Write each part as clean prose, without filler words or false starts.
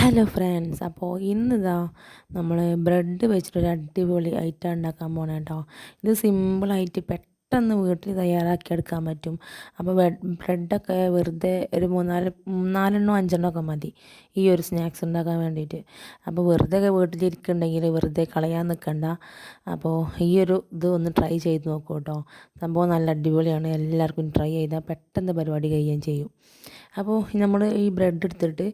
Hello friends, അപ്പോൾ ഇന്നിതാ നമ്മൾ ബ്രെഡ് വെച്ചിട്ടൊരു അടിപൊളി ഐറ്റം ഉണ്ടാക്കാൻ പോകണം കേട്ടോ. ഇത് സിമ്പിളായിട്ട് പെട്ടെന്ന് വീട്ടിൽ തയ്യാറാക്കിയെടുക്കാൻ പറ്റും. അപ്പോൾ ബ്രെഡൊക്കെ വെറുതെ ഒരു നാലെണ്ണോ അഞ്ചെണ്ണോ ഒക്കെ മതി ഈ ഒരു സ്നാക്സ് ഉണ്ടാക്കാൻ വേണ്ടിയിട്ട്. അപ്പോൾ വെറുതെ വീട്ടിലിരിക്കുന്നുണ്ടെങ്കിൽ വെറുതെ കളയാൻ നിൽക്കണ്ട. അപ്പോൾ ഈ ഒരു ഇത് ഒന്ന് ട്രൈ ചെയ്ത് നോക്കൂ കേട്ടോ. സംഭവം നല്ല അടിപൊളിയാണ്. എല്ലാവർക്കും ട്രൈ ചെയ്താൽ പെട്ടെന്ന് പരിപാടി കഴിയുകയും ചെയ്യും. അപ്പോൾ നമ്മൾ ഈ ബ്രെഡ് എടുത്തിട്ട്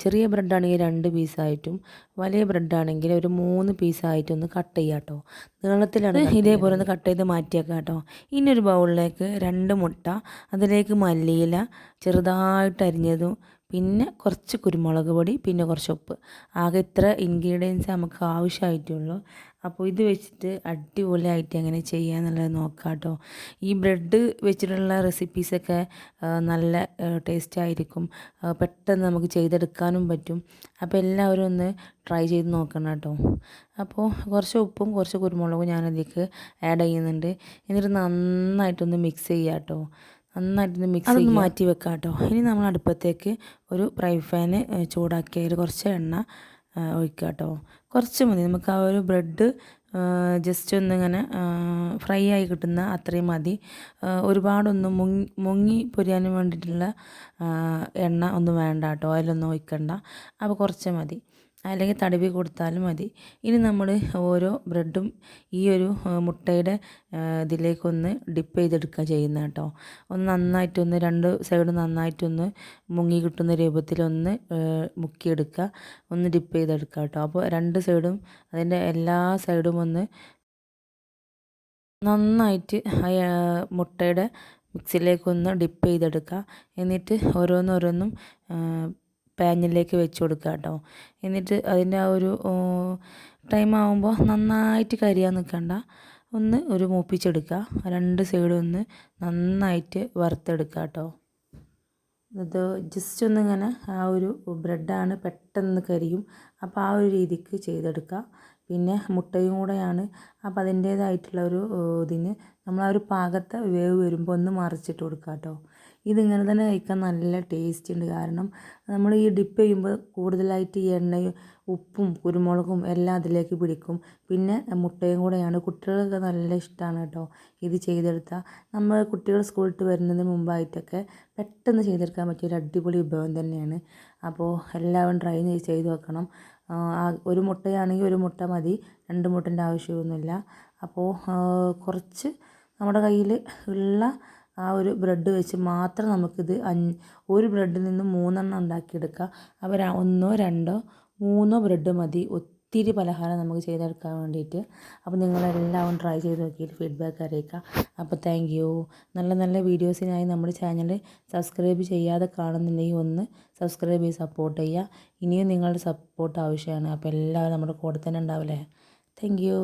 ചെറിയ ബ്രെഡാണെങ്കിൽ 2 പീസായിട്ടും വലിയ ബ്രെഡാണെങ്കിൽ ഒരു 3 പീസായിട്ടൊന്ന് കട്ട് ചെയ്യുക കേട്ടോ. നീളത്തിലാണ് ഇതേപോലെ ഒന്ന് കട്ട് ചെയ്ത് മാറ്റിയേക്കാം കേട്ടോ. ഇനി ഒരു ബൗളിലേക്ക് 2 മുട്ട, അതിലേക്ക് മല്ലിയില ചെറുതായിട്ട് അരിഞ്ഞതും, പിന്നെ കുറച്ച് കുരുമുളക് പൊടി, പിന്നെ കുറച്ച് ഉപ്പ്. ആകെ ഇത്ര ഇൻഗ്രീഡിയൻസ് നമുക്ക് ആവശ്യമായിട്ടുള്ളൂ. അപ്പോൾ ഇത് വെച്ചിട്ട് അടിപൊളിയായിട്ട് എങ്ങനെ ചെയ്യാന്നുള്ളത് നോക്കാം കേട്ടോ. ഈ ബ്രെഡ് വെച്ചിട്ടുള്ള റെസിപ്പീസൊക്കെ നല്ല ടേസ്റ്റ് ആയിരിക്കും. പെട്ടെന്ന് നമുക്ക് ചെയ്തെടുക്കാനും പറ്റും. അപ്പോൾ എല്ലാവരും ഒന്ന് ട്രൈ ചെയ്ത് നോക്കണം കേട്ടോ. അപ്പോൾ കുറച്ച് ഉപ്പും കുറച്ച് കുരുമുളകും ഞാനതിലേക്ക് ആഡ് ചെയ്യുന്നുണ്ട്. എന്നിട്ട് നന്നായിട്ടൊന്ന് മിക്സ് ചെയ്യുക കേട്ടോ. നന്നായിട്ടൊന്ന് മിക്സ് ചെയ്ത് മാറ്റി വെക്കാം കേട്ടോ. ഇനി നമ്മൾ അടുപ്പത്തേക്ക് ഒരു ഫ്രൈ പാന് ചൂടാക്കി അതിൽ കുറച്ച് എണ്ണ ഒഴിക്കുക കേട്ടോ. കുറച്ച് മതി, നമുക്ക് ആ ഒരു ബ്രെഡ് ജസ്റ്റ് ഒന്നിങ്ങനെ ഫ്രൈ ആയി കിട്ടുന്ന അത്രയും മതി. ഒരുപാടൊന്നും മുങ്ങി പൊരിയാനും വേണ്ടിയിട്ടുള്ള എണ്ണ ഒന്നും വേണ്ട കേട്ടോ, അതിലൊന്നും ഒഴിക്കണ്ട. അപ്പോൾ കുറച്ച് മതി, അല്ലെങ്കിൽ തടവി കൊടുത്താലും മതി. ഇനി നമ്മൾ ഓരോ ബ്രെഡും ഈ ഒരു മുട്ടയുടെ ഇതിലേക്കൊന്ന് ഡിപ്പ് ചെയ്തെടുക്കുക ചെയ്യുന്നത് കേട്ടോ. ഒന്ന് നന്നായിട്ടൊന്ന് 2 സൈഡും നന്നായിട്ടൊന്ന് മുങ്ങി കിട്ടുന്ന രൂപത്തിലൊന്ന് മുക്കിയെടുക്കുക, ഒന്ന് ഡിപ്പ് ചെയ്തെടുക്കുക കേട്ടോ. അപ്പോൾ 2 സൈഡും അതിൻ്റെ എല്ലാ സൈഡും ഒന്ന് നന്നായിട്ട് മുട്ടയുടെ മിക്സിലേക്കൊന്ന് ഡിപ്പ് ചെയ്തെടുക്കുക. എന്നിട്ട് ഓരോന്നോരോന്നും പാനിലേക്ക് വെച്ച് കൊടുക്കുക കേട്ടോ. എന്നിട്ട് അതിൻ്റെ ആ ഒരു ടൈം ആകുമ്പോൾ നന്നായിട്ട് കരിയാൻ നിൽക്കണ്ട, ഒന്ന് ഒരു മൂപ്പിച്ചെടുക്കുക. 2 സൈഡും ഒന്ന് നന്നായിട്ട് വറുത്തെടുക്കുക കേട്ടോ. ഇത് ജസ്റ്റ് ഒന്നിങ്ങനെ ആ ഒരു ബ്രെഡാണ് പെട്ടെന്ന് കരിയും, അപ്പോൾ ആ ഒരു രീതിക്ക് ചെയ്തെടുക്കുക. പിന്നെ മുട്ടയും കൂടെയാണ്, അപ്പോൾ അതിൻ്റേതായിട്ടുള്ള ഒരു ഇതിന് നമ്മൾ ആ ഒരു പാകത്തെ വേവ് വരുമ്പോൾ ഒന്ന് മറിച്ചിട്ട് കൊടുക്കുക കേട്ടോ. ഇതിങ്ങനെ തന്നെ കഴിക്കാൻ നല്ല ടേസ്റ്റ് ഉണ്ട്. കാരണം നമ്മൾ ഈ ഡിപ്പ് ചെയ്യുമ്പോൾ കൂടുതലായിട്ട് ഈ എണ്ണയും ഉപ്പും കുരുമുളകും എല്ലാം അതിലേക്ക് പിടിക്കും. പിന്നെ മുട്ടയും കൂടെയാണ്, കുട്ടികൾക്ക് നല്ല ഇഷ്ടമാണ് കേട്ടോ ഇത് ചെയ്തെടുത്താൽ. നമ്മൾ കുട്ടികൾ സ്കൂളിട്ട് വരുന്നതിന് മുമ്പായിട്ടൊക്കെ പെട്ടെന്ന് ചെയ്തെടുക്കാൻ പറ്റിയ ഒരു അടിപൊളി വിഭവം തന്നെയാണ്. അപ്പോൾ എല്ലാവരും ട്രൈ ചെയ്ത് നോക്കണം. ഒരു മുട്ടയാണെങ്കിൽ ഒരു മുട്ട മതി, 2 മുട്ടൻ്റെ ആവശ്യമൊന്നുമില്ല. അപ്പോൾ കുറച്ച് നമ്മുടെ കയ്യിൽ ഉള്ള ആ ഒരു ബ്രെഡ് വെച്ച് മാത്രം നമുക്കിത് ഒരു ബ്രെഡിൽ നിന്ന് 3 എണ്ണം ഉണ്ടാക്കിയെടുക്കാം. അപ്പോൾ 1 2 3 ബ്രെഡ് മതി ഒത്തിരി പലഹാരം നമുക്ക് ചെയ്തെടുക്കാൻ വേണ്ടിയിട്ട്. അപ്പോൾ നിങ്ങളെല്ലാവരും ട്രൈ ചെയ്ത് നോക്കിയിട്ട് ഫീഡ്ബാക്ക് അറിയിക്കുക. അപ്പോൾ താങ്ക് യു. നല്ല നല്ല വീഡിയോസിനായി നമ്മുടെ ചാനൽ സബ്സ്ക്രൈബ് ചെയ്യാതെ കാണുന്നുണ്ടെങ്കിൽ ഒന്ന് സബ്സ്ക്രൈബ് ചെയ്ത് സപ്പോർട്ട് ചെയ്യുക. ഇനിയും നിങ്ങളുടെ സപ്പോർട്ട് ആവശ്യമാണ്. അപ്പോൾ എല്ലാവരും നമ്മുടെ കൂടെ തന്നെ ഉണ്ടാവില്ലേ. Thank you.